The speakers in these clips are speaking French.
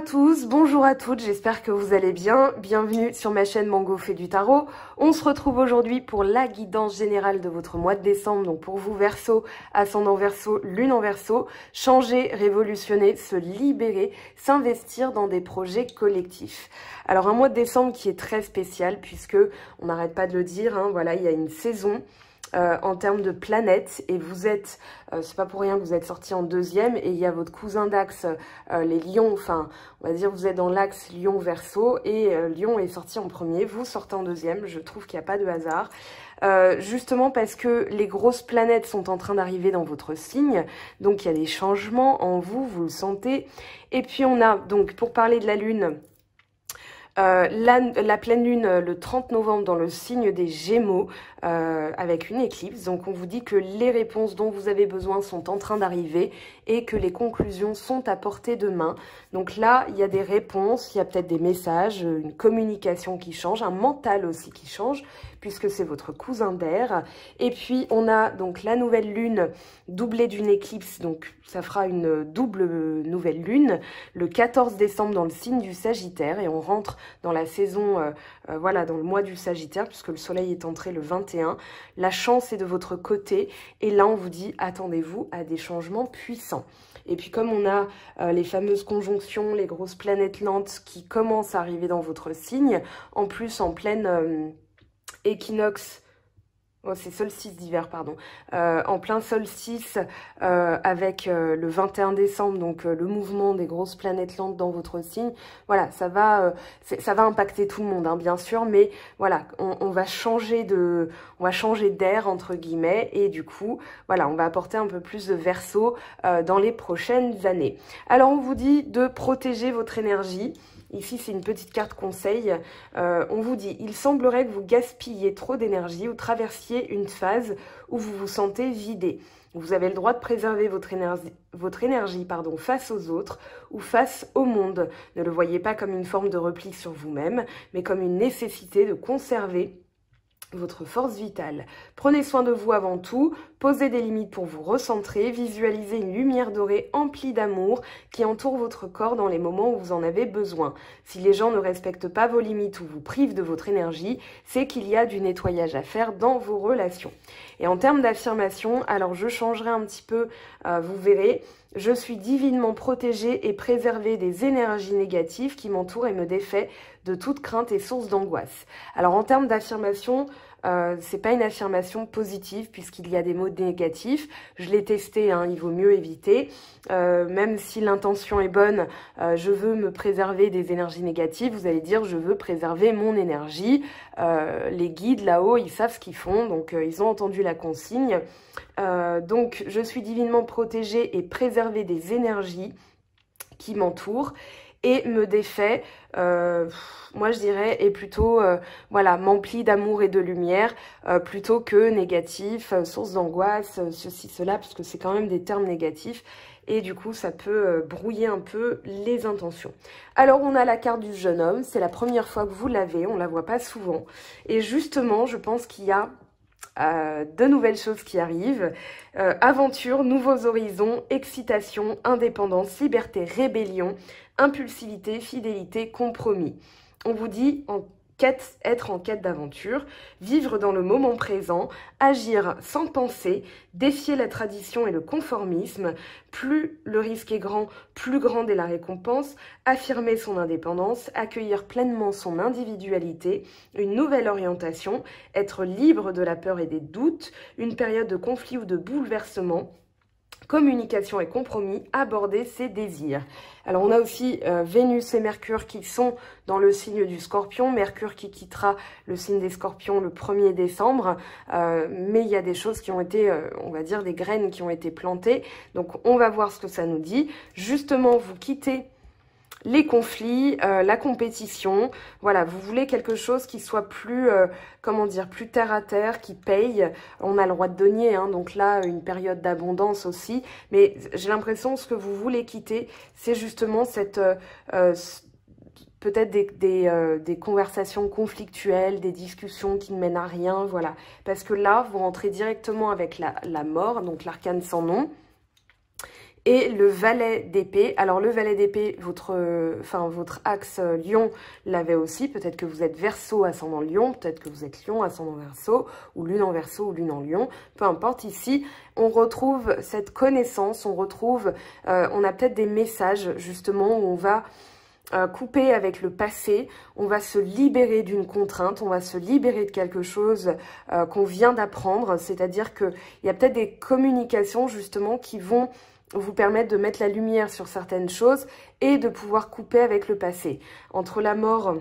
tous, bonjour à toutes, j'espère que vous allez bien. Bienvenue sur ma chaîne Mango fait du tarot. On se retrouve aujourd'hui pour la guidance générale de votre mois de décembre. Donc pour vous Verseau, ascendant Verseau, lune en Verseau, changer, révolutionner, se libérer, s'investir dans des projets collectifs. Alors un mois de décembre qui est très spécial puisque, on n'arrête pas de le dire, hein, voilà, il y a une saison en termes de planètes et vous êtes, c'est pas pour rien que vous êtes sorti en deuxième et il y a votre cousin d'axe, les lions, enfin on va dire vous êtes dans l'axe Lion Verseau et Lion est sorti en premier, vous sortez en deuxième, je trouve qu'il n'y a pas de hasard. Justement parce que les grosses planètes sont en train d'arriver dans votre signe, donc il y a des changements en vous, vous le sentez. Et puis on a, donc pour parler de la lune, la pleine lune le 30 novembre dans le signe des Gémeaux avec une éclipse. Donc on vous dit que les réponses dont vous avez besoin sont en train d'arriver et que les conclusions sont à portée de main. Donc là, il y a des réponses, il y a peut-être des messages, une communication qui change, un mental aussi qui change puisque c'est votre cousin d'air. Et puis on a donc la nouvelle lune doublée d'une éclipse, donc ça fera une double nouvelle lune le 14 décembre dans le signe du Sagittaire et on rentre dans la saison, voilà, dans le mois du Sagittaire, puisque le soleil est entré le 21. La chance est de votre côté. Et là, on vous dit, attendez-vous à des changements puissants. Et puis, comme on a les fameuses conjonctions, les grosses planètes lentes qui commencent à arriver dans votre signe, en plus, en pleine équinoxe, oh, c'est solstice d'hiver, pardon. En plein solstice avec le 21 décembre, donc le mouvement des grosses planètes lentes dans votre signe. Voilà, ça va impacter tout le monde, hein, bien sûr, mais voilà, on va changer d'air entre guillemets et du coup, voilà, on va apporter un peu plus de Verseau dans les prochaines années. Alors, on vous dit de protéger votre énergie. Ici, c'est une petite carte conseil. On vous dit, il semblerait que vous gaspilliez trop d'énergie ou traversiez une phase où vous vous sentez vidé. Vous avez le droit de préserver votre énergie, face aux autres ou face au monde. Ne le voyez pas comme une forme de repli sur vous-même, mais comme une nécessité de conserver votre force vitale. Prenez soin de vous avant tout, posez des limites pour vous recentrer, visualisez une lumière dorée emplie d'amour qui entoure votre corps dans les moments où vous en avez besoin. Si les gens ne respectent pas vos limites ou vous privent de votre énergie, c'est qu'il y a du nettoyage à faire dans vos relations. Et en termes d'affirmation, alors je changerai un petit peu, vous verrez, je suis divinement protégée et préservée des énergies négatives qui m'entourent et me défait de toute crainte et source d'angoisse. Alors en termes d'affirmation, c'est pas une affirmation positive puisqu'il y a des mots négatifs. Je l'ai testé, hein, il vaut mieux éviter. Même si l'intention est bonne, je veux me préserver des énergies négatives. Vous allez dire, je veux préserver mon énergie. Les guides là-haut, ils savent ce qu'ils font, donc ils ont entendu la consigne. Donc, je suis divinement protégée et préservée des énergies qui m'entourent. Et me défait, moi je dirais, est plutôt, voilà, m'emplit d'amour et de lumière, plutôt que négatif, source d'angoisse, ceci, cela, parce que c'est quand même des termes négatifs. Et du coup, ça peut brouiller un peu les intentions. Alors, on a la carte du jeune homme. C'est la première fois que vous l'avez, on la voit pas souvent. Et justement, je pense qu'il y a de nouvelles choses qui arrivent, aventure, nouveaux horizons, excitation, indépendance, liberté, rébellion, impulsivité, fidélité, compromis. On vous dit être en quête d'aventure, vivre dans le moment présent, agir sans penser, défier la tradition et le conformisme. Plus le risque est grand, plus grande est la récompense. Affirmer son indépendance, accueillir pleinement son individualité, une nouvelle orientation, être libre de la peur et des doutes, une période de conflit ou de bouleversement. Communication et compromis, aborder ses désirs. Alors on a aussi Vénus et Mercure qui sont dans le signe du Scorpion, Mercure qui quittera le signe des Scorpions le 1er décembre, mais il y a des choses qui ont été, on va dire des graines qui ont été plantées, donc on va voir ce que ça nous dit. Justement, vous quittez les conflits, la compétition, voilà, vous voulez quelque chose qui soit plus, comment dire, plus terre à terre, qui paye. On a le roi de denier, hein, donc là, une période d'abondance aussi. Mais j'ai l'impression que ce que vous voulez quitter, c'est justement cette, peut-être des conversations conflictuelles, des discussions qui ne mènent à rien, voilà. Parce que là, vous rentrez directement avec la mort, donc l'arcane sans nom. Et le valet d'épée, alors le valet d'épée, votre axe Lion l'avait aussi. Peut-être que vous êtes Verseau, ascendant Lion, peut-être que vous êtes Lion, ascendant Verseau, ou Lune en Verseau, ou Lune en Lion. Peu importe, ici, on retrouve cette connaissance, on a peut-être des messages, justement, où on va couper avec le passé, on va se libérer d'une contrainte, on va se libérer de quelque chose qu'on vient d'apprendre. C'est-à-dire qu'il y a peut-être des communications, justement, qui vont vous permettre de mettre la lumière sur certaines choses et de pouvoir couper avec le passé. Entre la mort,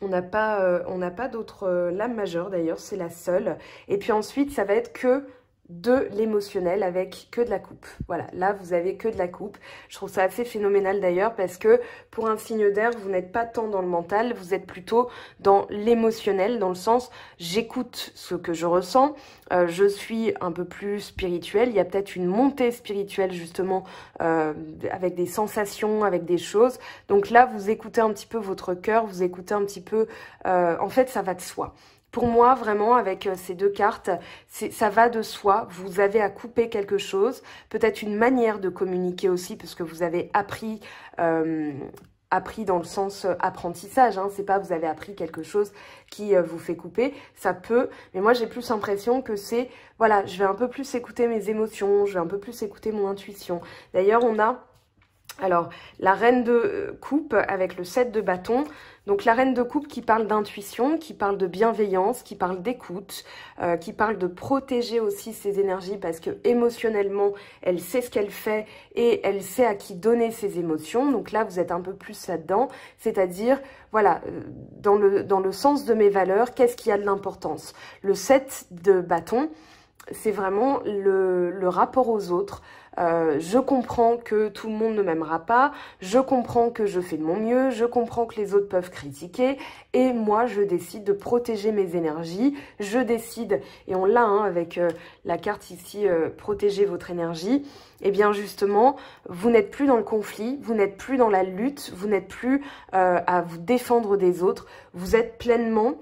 on n'a pas d'autre lame majeure d'ailleurs, c'est la seule. Et puis ensuite, ça va être que de l'émotionnel avec que de la coupe. Voilà, là vous avez que de la coupe. Je trouve ça assez phénoménal d'ailleurs parce que pour un signe d'air, vous n'êtes pas tant dans le mental, vous êtes plutôt dans l'émotionnel, dans le sens j'écoute ce que je ressens, je suis un peu plus spirituelle, il y a peut-être une montée spirituelle justement avec des sensations, avec des choses. Donc là vous écoutez un petit peu votre cœur, vous écoutez un petit peu, en fait ça va de soi. Pour moi, vraiment, avec ces deux cartes, ça va de soi. Vous avez à couper quelque chose, peut-être une manière de communiquer aussi, parce que vous avez appris dans le sens apprentissage. Hein. C'est pas vous avez appris quelque chose qui vous fait couper. Ça peut, mais moi j'ai plus l'impression que c'est, voilà, je vais un peu plus écouter mes émotions, je vais un peu plus écouter mon intuition. D'ailleurs, on a... Alors, la reine de coupe avec le 7 de bâton. Donc, la reine de coupe qui parle d'intuition, qui parle de bienveillance, qui parle d'écoute, qui parle de protéger aussi ses énergies parce que émotionnellement, elle sait ce qu'elle fait et elle sait à qui donner ses émotions. Donc là, vous êtes un peu plus là-dedans. C'est-à-dire, voilà, dans le sens de mes valeurs, qu'est-ce qui a de l'importance? Le 7 de bâton, c'est vraiment le rapport aux autres. Je comprends que tout le monde ne m'aimera pas, je comprends que je fais de mon mieux, je comprends que les autres peuvent critiquer et moi je décide de protéger mes énergies, je décide, et on l'a hein, avec la carte ici, protéger votre énergie, et bien justement vous n'êtes plus dans le conflit, vous n'êtes plus dans la lutte, vous n'êtes plus à vous défendre des autres, vous êtes pleinement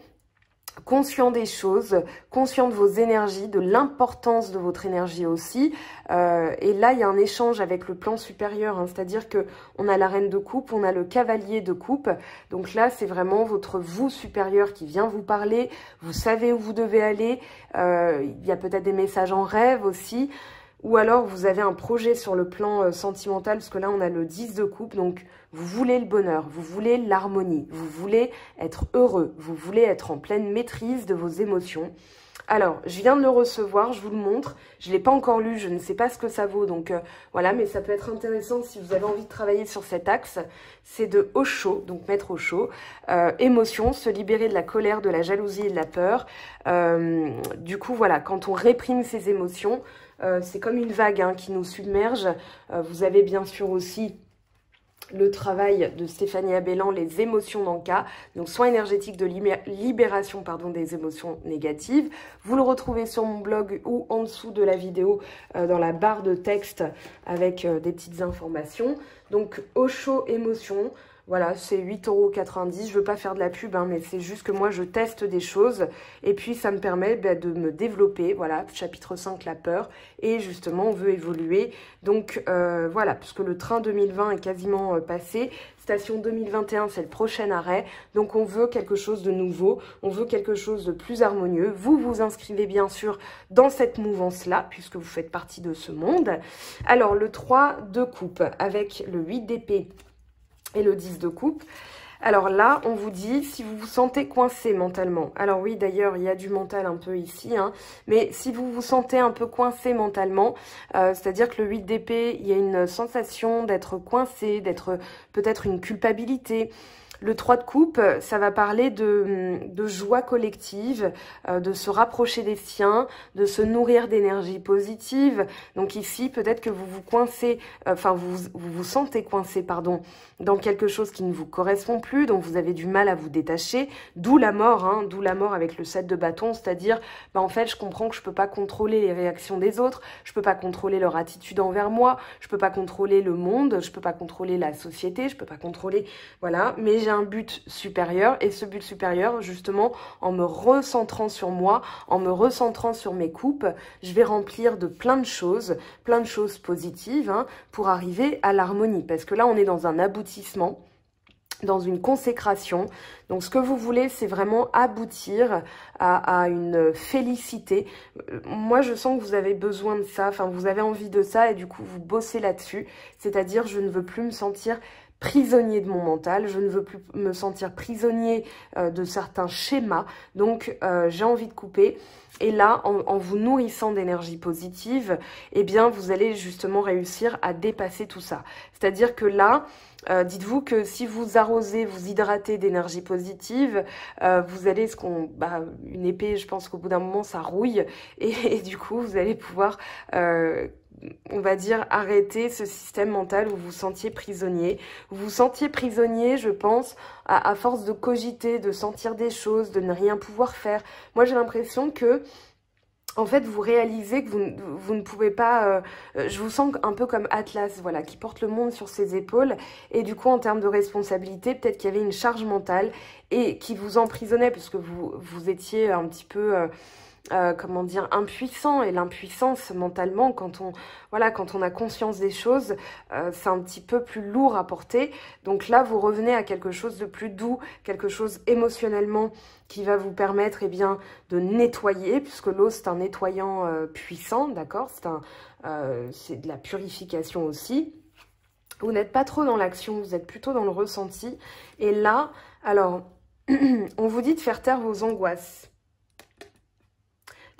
conscient des choses, conscient de vos énergies, de l'importance de votre énergie aussi. Et là, il y a un échange avec le plan supérieur, hein, c'est-à-dire que on a la reine de coupe, on a le cavalier de coupe. Donc là, c'est vraiment votre vous supérieur qui vient vous parler. Vous savez où vous devez aller. Il y a peut-être des messages en rêve aussi. Ou alors, vous avez un projet sur le plan sentimental, parce que là, on a le 10 de coupe. Donc, vous voulez le bonheur, vous voulez l'harmonie, vous voulez être heureux, vous voulez être en pleine maîtrise de vos émotions. Alors, je viens de le recevoir, je vous le montre. Je ne l'ai pas encore lu, je ne sais pas ce que ça vaut. Donc, voilà, mais ça peut être intéressant si vous avez envie de travailler sur cet axe. C'est de Osho, donc Maître Osho. Émotion, se libérer de la colère, de la jalousie et de la peur. Du coup, voilà, quand on réprime ses émotions, c'est comme une vague hein, qui nous submerge. Vous avez bien sûr aussi le travail de Stéphanie Abellan, les émotions dans le cas, donc soins énergétiques de libération des émotions négatives. Vous le retrouvez sur mon blog ou en dessous de la vidéo dans la barre de texte avec des petites informations. Donc Osho émotion. Voilà, c'est 8,90 €. Je veux pas faire de la pub, hein, mais c'est juste que moi, je teste des choses. Et puis, ça me permet de me développer. Voilà, chapitre 5, la peur. Et justement, on veut évoluer. Donc, voilà, puisque le train 2020 est quasiment passé. Station 2021, c'est le prochain arrêt. Donc, on veut quelque chose de nouveau. On veut quelque chose de plus harmonieux. Vous vous inscrivez, bien sûr, dans cette mouvance-là, puisque vous faites partie de ce monde. Alors, le 3 de coupe avec le 8 d'épée et le 10 de coupe. Alors là, on vous dit, si vous vous sentez coincé mentalement, alors oui, d'ailleurs, il y a du mental un peu ici, hein, mais si vous vous sentez un peu coincé mentalement, c'est-à-dire que le 8 d'épée, il y a une sensation d'être coincé, d'être peut-être une culpabilité. Le 3 de coupe, ça va parler de joie collective, de se rapprocher des siens, de se nourrir d'énergie positive. Donc ici, peut-être que vous vous coincez, vous vous sentez coincé, pardon, dans quelque chose qui ne vous correspond plus, donc vous avez du mal à vous détacher, d'où la mort, hein, d'où la mort avec le 7 de bâton, c'est-à-dire, en fait, je comprends que je peux pas contrôler les réactions des autres, je peux pas contrôler leur attitude envers moi, je peux pas contrôler le monde, je peux pas contrôler la société, je peux pas contrôler, voilà, mais j'ai un but supérieur et ce but supérieur, justement, en me recentrant sur moi, en me recentrant sur mes coupes, je vais remplir de plein de choses positives hein, pour arriver à l'harmonie. Parce que là, on est dans un aboutissement, dans une consécration. Donc ce que vous voulez, c'est vraiment aboutir à une félicité. Moi, je sens que vous avez besoin de ça, enfin vous avez envie de ça et du coup vous bossez là-dessus. C'est-à-dire, je ne veux plus me sentir prisonnier de mon mental, je ne veux plus me sentir prisonnier de certains schémas. Donc j'ai envie de couper. Et là, en vous nourrissant d'énergie positive, eh bien, vous allez justement réussir à dépasser tout ça. C'est-à-dire que là, dites-vous que si vous arrosez, vous hydratez d'énergie positive, vous allez, une épée, je pense qu'au bout d'un moment, ça rouille. Et du coup, vous allez pouvoir... on va dire, arrêter ce système mental où vous vous sentiez prisonnier. Vous vous sentiez prisonnier, je pense, à force de cogiter, de sentir des choses, de ne rien pouvoir faire. Moi, j'ai l'impression que, en fait, vous réalisez que vous ne pouvez pas... je vous sens un peu comme Atlas, voilà, qui porte le monde sur ses épaules. Et du coup, en termes de responsabilité, peut-être qu'il y avait une charge mentale et qui vous emprisonnait, parce que vous étiez un petit peu... comment dire, impuissant. Et l'impuissance mentalement, quand on a conscience des choses, c'est un petit peu plus lourd à porter. Donc là, vous revenez à quelque chose de plus doux, quelque chose émotionnellement qui va vous permettre eh bien, de nettoyer, puisque l'eau, c'est un nettoyant puissant, d'accord, c'est de la purification aussi. Vous n'êtes pas trop dans l'action, vous êtes plutôt dans le ressenti. Et là, alors, on vous dit de faire taire vos angoisses.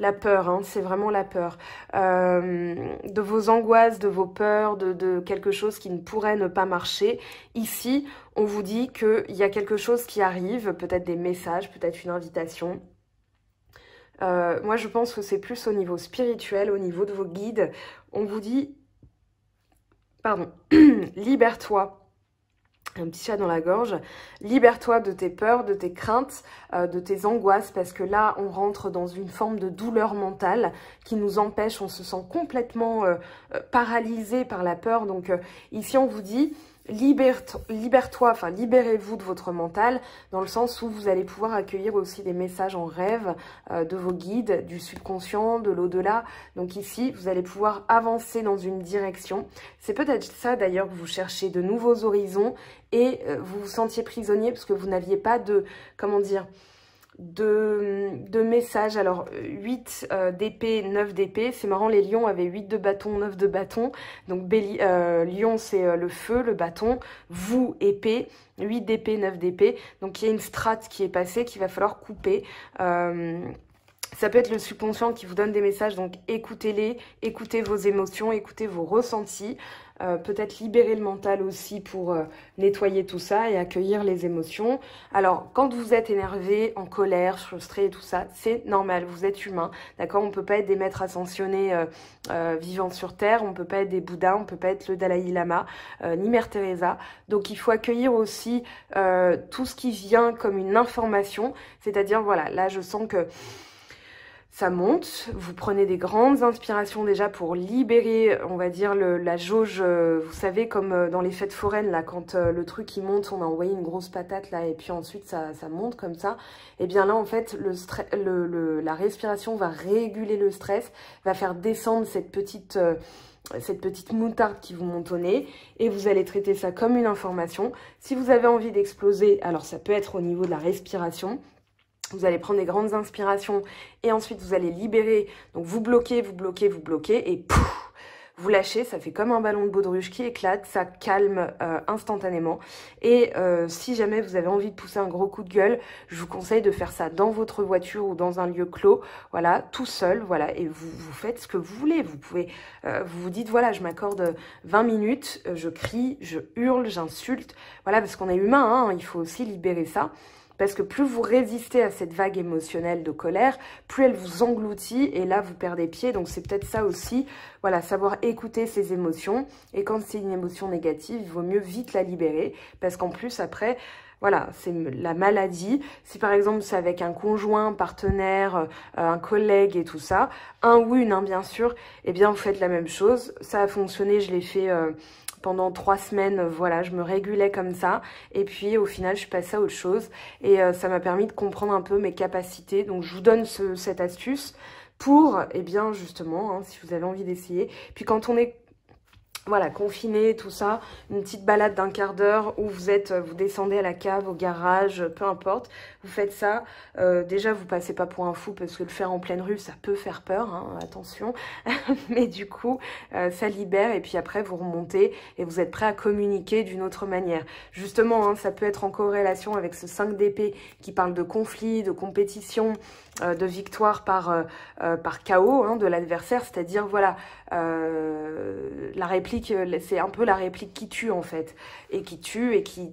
La peur, hein, c'est vraiment la peur. De vos angoisses, de vos peurs, de quelque chose qui ne pourrait ne pas marcher. Ici, on vous dit qu'il y a quelque chose qui arrive, peut-être des messages, peut-être une invitation. Moi, je pense que c'est plus au niveau spirituel, au niveau de vos guides. On vous dit, pardon, libère-toi. Un petit chat dans la gorge, libère-toi de tes peurs, de tes craintes, de tes angoisses, parce que là, on rentre dans une forme de douleur mentale qui nous empêche, on se sent complètement paralysé par la peur. Donc ici, on vous dit, libère-toi, enfin libérez-vous de votre mental, dans le sens où vous allez pouvoir accueillir aussi des messages en rêve de vos guides, du subconscient, de l'au-delà. Donc ici, vous allez pouvoir avancer dans une direction. C'est peut-être ça d'ailleurs que vous cherchez, de nouveaux horizons, et vous vous sentiez prisonnier parce que vous n'aviez pas de, comment dire, de messages. Alors 8 d'épée, 9 d'épée, c'est marrant, les lions avaient 8 de bâton, 9 de bâton, donc lion c'est le feu, le bâton, vous épée, 8 d'épée, 9 d'épée, donc il y a une strate qui est passée qu'il va falloir couper. Ça peut être le subconscient qui vous donne des messages, donc écoutez-les, écoutez vos émotions, écoutez vos ressentis. Peut-être libérer le mental aussi pour nettoyer tout ça et accueillir les émotions. Alors, quand vous êtes énervé, en colère, frustré et tout ça, c'est normal, vous êtes humain, d'accord? On ne peut pas être des maîtres ascensionnés vivant sur Terre, on ne peut pas être des Bouddhas, on ne peut pas être le Dalai Lama, ni Mère Teresa. Donc, il faut accueillir aussi tout ce qui vient comme une information, c'est-à-dire, voilà, là, je sens que ça monte, vous prenez des grandes inspirations déjà pour libérer, on va dire, la jauge, vous savez, comme dans les fêtes foraines, là, quand le truc il monte, on a envoyé une grosse patate, là, et puis ensuite ça monte comme ça. Et bien là, en fait, la respiration va réguler le stress, va faire descendre cette petite moutarde qui vous monte au nez, et vous allez traiter ça comme une information. Si vous avez envie d'exploser, alors ça peut être au niveau de la respiration. Vous allez prendre des grandes inspirations et ensuite vous allez libérer. Donc vous bloquez, vous bloquez, vous bloquez et pouf, vous lâchez. Ça fait comme un ballon de baudruche qui éclate, ça calme instantanément. Et si jamais vous avez envie de pousser un gros coup de gueule, je vous conseille de faire ça dans votre voiture ou dans un lieu clos, voilà, tout seul, voilà. Et vous faites ce que vous voulez. Vous pouvez, vous vous dites, voilà, je m'accorde 20 minutes, je crie, je hurle, j'insulte, voilà, parce qu'on est humain, hein, il faut aussi libérer ça. Parce que plus vous résistez à cette vague émotionnelle de colère, plus elle vous engloutit et là vous perdez pied. Donc c'est peut-être ça aussi, voilà, savoir écouter ses émotions. Et quand c'est une émotion négative, il vaut mieux vite la libérer. Parce qu'en plus après, voilà, c'est la maladie. Si par exemple c'est avec un conjoint, un partenaire, un collègue et tout ça, un ou une, hein, bien sûr, eh bien vous faites la même chose. Ça a fonctionné, je l'ai fait... pendant 3 semaines, voilà, je me régulais comme ça. Et puis au final, je suis passée à autre chose. Et ça m'a permis de comprendre un peu mes capacités. Donc je vous donne cette astuce pour, eh bien justement, hein, si vous avez envie d'essayer. Puis quand on est voilà, confiné, tout ça, une petite balade d'1 quart d'heure où vous descendez à la cave, au garage, peu importe, vous faites ça. Déjà, vous passez pas pour un fou parce que le faire en pleine rue, ça peut faire peur, hein, attention. Mais du coup, ça libère et puis après, vous remontez et vous êtes prêt à communiquer d'une autre manière. Justement, hein, ça peut être en corrélation avec ce 5 d'épée qui parle de conflit, de compétition, de victoire par KO hein, de l'adversaire, c'est-à-dire, voilà, la réplique, c'est un peu la réplique qui tue en fait, et qui tue et qui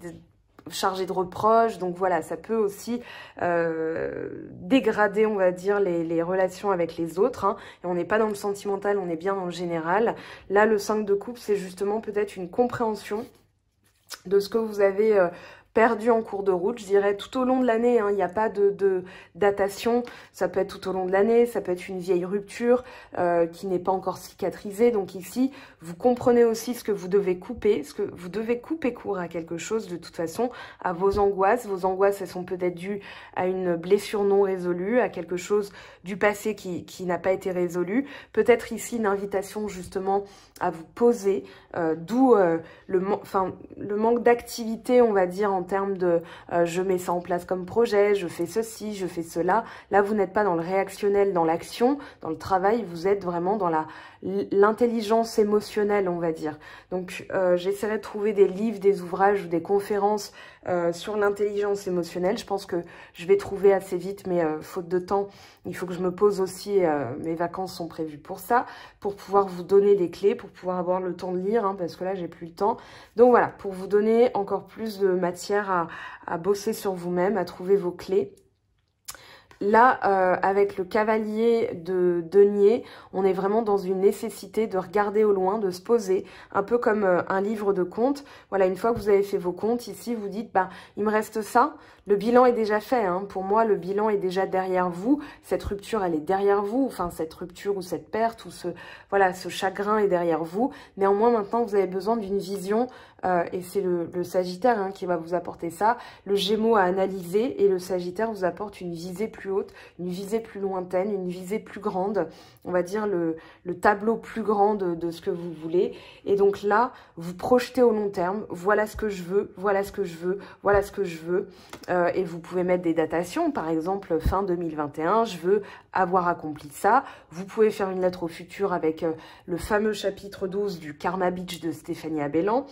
chargée de reproches, donc voilà, ça peut aussi dégrader, on va dire, les relations avec les autres, hein, et on n'est pas dans le sentimental, on est bien dans le général. Là, le 5 de coupe, c'est justement peut-être une compréhension de ce que vous avez perdu en cours de route, je dirais tout au long de l'année, hein, il n'y a pas de datation, ça peut être tout au long de l'année, ça peut être une vieille rupture qui n'est pas encore cicatrisée, donc ici, vous comprenez aussi ce que vous devez couper, ce que vous devez couper court à quelque chose de toute façon, à vos angoisses, elles sont peut-être dues à une blessure non résolue, à quelque chose du passé qui n'a pas été résolu, peut-être ici une invitation justement à vous poser, d'où le manque d'activité, on va dire, en termes de je mets ça en place comme projet, je fais ceci, je fais cela. Là, vous n'êtes pas dans le réactionnel, dans l'action, dans le travail, vous êtes vraiment dans l'intelligence émotionnelle, on va dire. Donc, j'essaierai de trouver des livres, des ouvrages ou des conférences sur l'intelligence émotionnelle. Je pense que je vais trouver assez vite, mais faute de temps, il faut que je me pose aussi. Mes vacances sont prévues pour ça, pour pouvoir vous donner les clés, pour pouvoir avoir le temps de lire, hein, parce que là, j'ai plus le temps. Donc voilà, pour vous donner encore plus de matière à bosser sur vous-même, à trouver vos clés. Là, avec le cavalier de denier, on est vraiment dans une nécessité de regarder au loin, de se poser, un peu comme un livre de comptes. Voilà, une fois que vous avez fait vos comptes, ici, vous dites, bah, il me reste ça. Le bilan est déjà fait, hein. Pour moi, le bilan est déjà derrière vous. Cette rupture, elle est derrière vous. Enfin, cette rupture ou cette perte ou voilà, ce chagrin est derrière vous. Néanmoins, maintenant, vous avez besoin d'une vision et c'est le Sagittaire hein, qui va vous apporter ça. Le Gémeaux à analyser et le Sagittaire vous apporte une visée plus haute, une visée plus lointaine, une visée plus grande. On va dire le tableau plus grand de ce que vous voulez. Et donc là, vous projetez au long terme. Voilà ce que je veux, voilà ce que je veux, voilà ce que je veux. Et vous pouvez mettre des datations, par exemple fin 2021, je veux avoir accompli ça. Vous pouvez faire une lettre au futur avec le fameux chapitre 12 du Karma Beach de Stéphanie Abellan.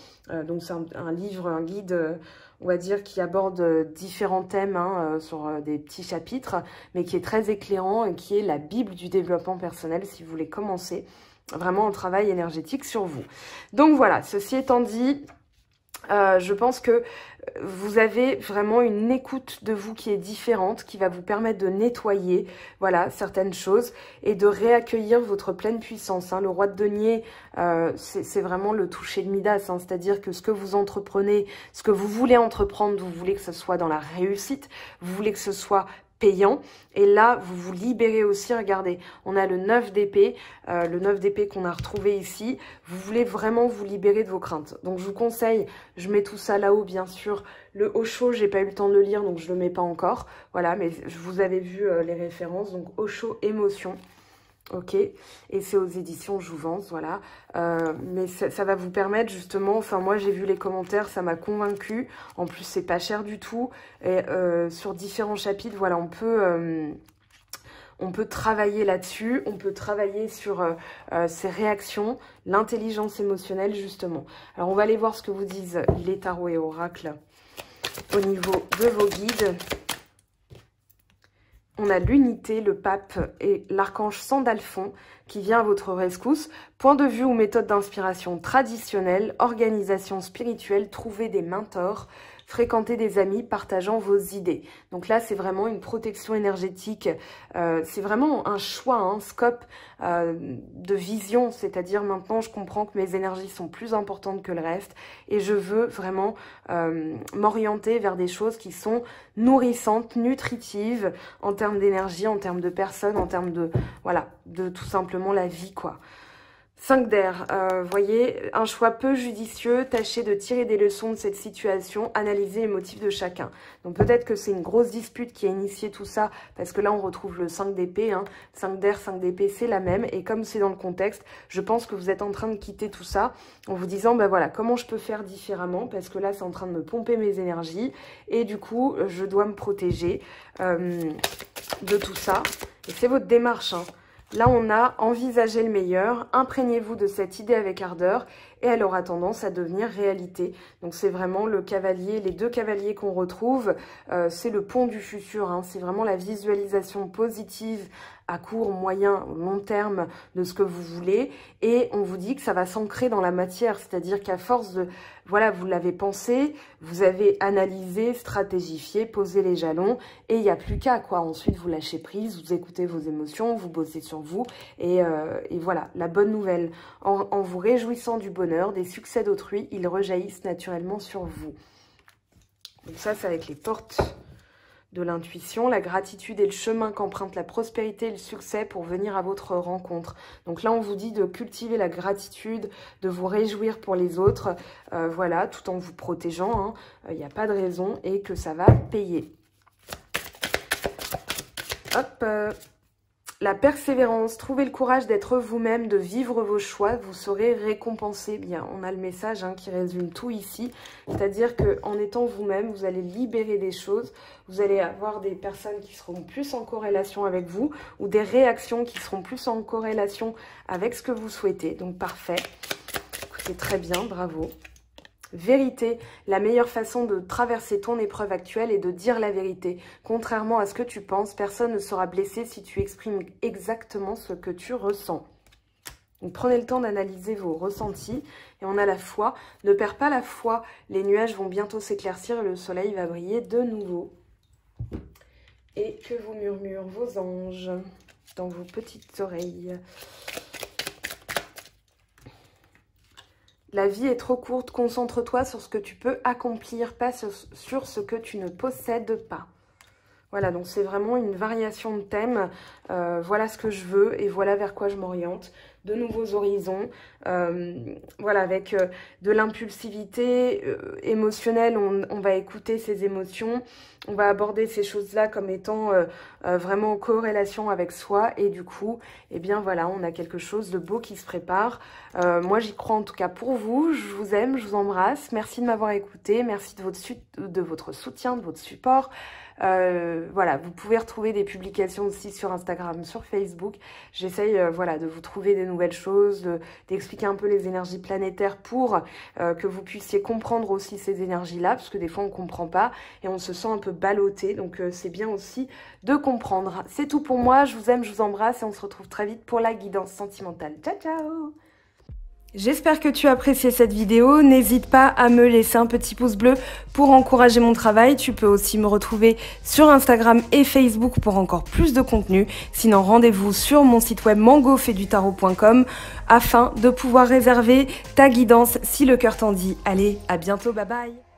Donc c'est un livre, un guide, on va dire, qui aborde différents thèmes hein, sur des petits chapitres, mais qui est très éclairant et qui est la Bible du développement personnel si vous voulez commencer vraiment un travail énergétique sur vous. Donc voilà, ceci étant dit, je pense que vous avez vraiment une écoute de vous qui est différente, qui va vous permettre de nettoyer, voilà, certaines choses et de réaccueillir votre pleine puissance. Hein. Le roi de denier, c'est vraiment le toucher de Midas, hein. C'est-à-dire que ce que vous entreprenez, ce que vous voulez entreprendre, vous voulez que ce soit dans la réussite, vous voulez que ce soit payant, et là vous vous libérez aussi. Regardez, on a le 9 d'épée, qu'on a retrouvé ici. Vous voulez vraiment vous libérer de vos craintes, donc je vous conseille, je mets tout ça là-haut bien sûr. Le Osho, j'ai pas eu le temps de le lire donc je le mets pas encore, voilà, mais vous avez vu les références, donc Osho émotion. Ok, et c'est aux éditions Jouvence, voilà. Mais ça va vous permettre justement, enfin moi j'ai vu les commentaires, ça m'a convaincue. En plus c'est pas cher du tout. Et sur différents chapitres, voilà, on peut travailler là-dessus, on peut travailler sur ces réactions, l'intelligence émotionnelle justement. Alors on va aller voir ce que vous disent les tarots et oracles au niveau de vos guides. On a l'unité, le pape et l'archange Sandalphon qui vient à votre rescousse. Point de vue ou méthode d'inspiration traditionnelle, organisation spirituelle, trouver des mentors, fréquenter des amis partageant vos idées. Donc là, c'est vraiment une protection énergétique. C'est vraiment un choix, un scope de vision. C'est-à-dire maintenant, je comprends que mes énergies sont plus importantes que le reste et je veux vraiment m'orienter vers des choses qui sont nourrissantes, nutritives en termes d'énergie, en termes de personnes, en termes de, voilà, de tout simplement la vie, quoi. 5 d'air, voyez, un choix peu judicieux, tâchez de tirer des leçons de cette situation, analysez les motifs de chacun. Donc peut-être que c'est une grosse dispute qui a initié tout ça, parce que là on retrouve le 5 d'épée, 5 d'air, 5 d'épée, c'est la même, et comme c'est dans le contexte, je pense que vous êtes en train de quitter tout ça, en vous disant, ben voilà, comment je peux faire différemment, parce que là c'est en train de me pomper mes énergies, et du coup, je dois me protéger de tout ça, et c'est votre démarche, Là, on a envisagé le meilleur, imprégnez-vous de cette idée avec ardeur et elle aura tendance à devenir réalité. Donc, c'est vraiment le cavalier, les 2 cavaliers qu'on retrouve, c'est le pont du futur, c'est vraiment la visualisation positive à court, moyen, long terme de ce que vous voulez et on vous dit que ça va s'ancrer dans la matière, c'est-à-dire qu'à force de, voilà, vous l'avez pensé, vous avez analysé, stratégifié, posé les jalons et il n'y a plus qu'à quoi. Ensuite, vous lâchez prise, vous écoutez vos émotions, vous bossez sur vous et voilà, la bonne nouvelle. En vous réjouissant du bonheur, des succès d'autrui, ils rejaillissent naturellement sur vous. Donc ça, c'est avec les portes de l'intuition, la gratitude et le chemin qu'emprunte la prospérité et le succès pour venir à votre rencontre. Donc là, on vous dit de cultiver la gratitude, de vous réjouir pour les autres, voilà, tout en vous protégeant, il n'y a pas de raison et que ça va payer. Hop, la persévérance, trouvez le courage d'être vous-même, de vivre vos choix, vous serez récompensé. Bien, on a le message qui résume tout ici, c'est-à-dire qu'en étant vous-même, vous allez libérer des choses, vous allez avoir des personnes qui seront plus en corrélation avec vous ou des réactions qui seront plus en corrélation avec ce que vous souhaitez. Donc parfait, écoutez, très bien, bravo. Vérité, la meilleure façon de traverser ton épreuve actuelle est de dire la vérité. Contrairement à ce que tu penses, personne ne sera blessé si tu exprimes exactement ce que tu ressens. Donc prenez le temps d'analyser vos ressentis. Et on a la foi. Ne perds pas la foi, les nuages vont bientôt s'éclaircir et le soleil va briller de nouveau. Et que vous murmurent vos anges dans vos petites oreilles. La vie est trop courte, concentre-toi sur ce que tu peux accomplir, pas sur ce que tu ne possèdes pas. Voilà, donc c'est vraiment une variation de thème. Voilà ce que je veux et voilà vers quoi je m'oriente. De nouveaux horizons, voilà, avec de l'impulsivité émotionnelle, on va écouter ces émotions, on va aborder ces choses-là comme étant vraiment en corrélation avec soi et du coup, eh bien voilà, on a quelque chose de beau qui se prépare. Moi, j'y crois en tout cas pour vous, je vous aime, je vous embrasse, merci de m'avoir écouté, merci de votre soutien, de votre support. Voilà, vous pouvez retrouver des publications aussi sur Instagram, sur Facebook. J'essaye voilà, de vous trouver des nouvelles choses, d'expliquer un peu les énergies planétaires pour que vous puissiez comprendre aussi ces énergies-là, parce que des fois on ne comprend pas et on se sent un peu ballotté. Donc c'est bien aussi de comprendre. C'est tout pour moi, je vous aime, je vous embrasse et on se retrouve très vite pour la guidance sentimentale. Ciao, ciao! J'espère que tu as apprécié cette vidéo, n'hésite pas à me laisser un petit pouce bleu pour encourager mon travail. Tu peux aussi me retrouver sur Instagram et Facebook pour encore plus de contenu. Sinon, rendez-vous sur mon site web mangofaidutarot.com afin de pouvoir réserver ta guidance si le cœur t'en dit. Allez, à bientôt, bye bye!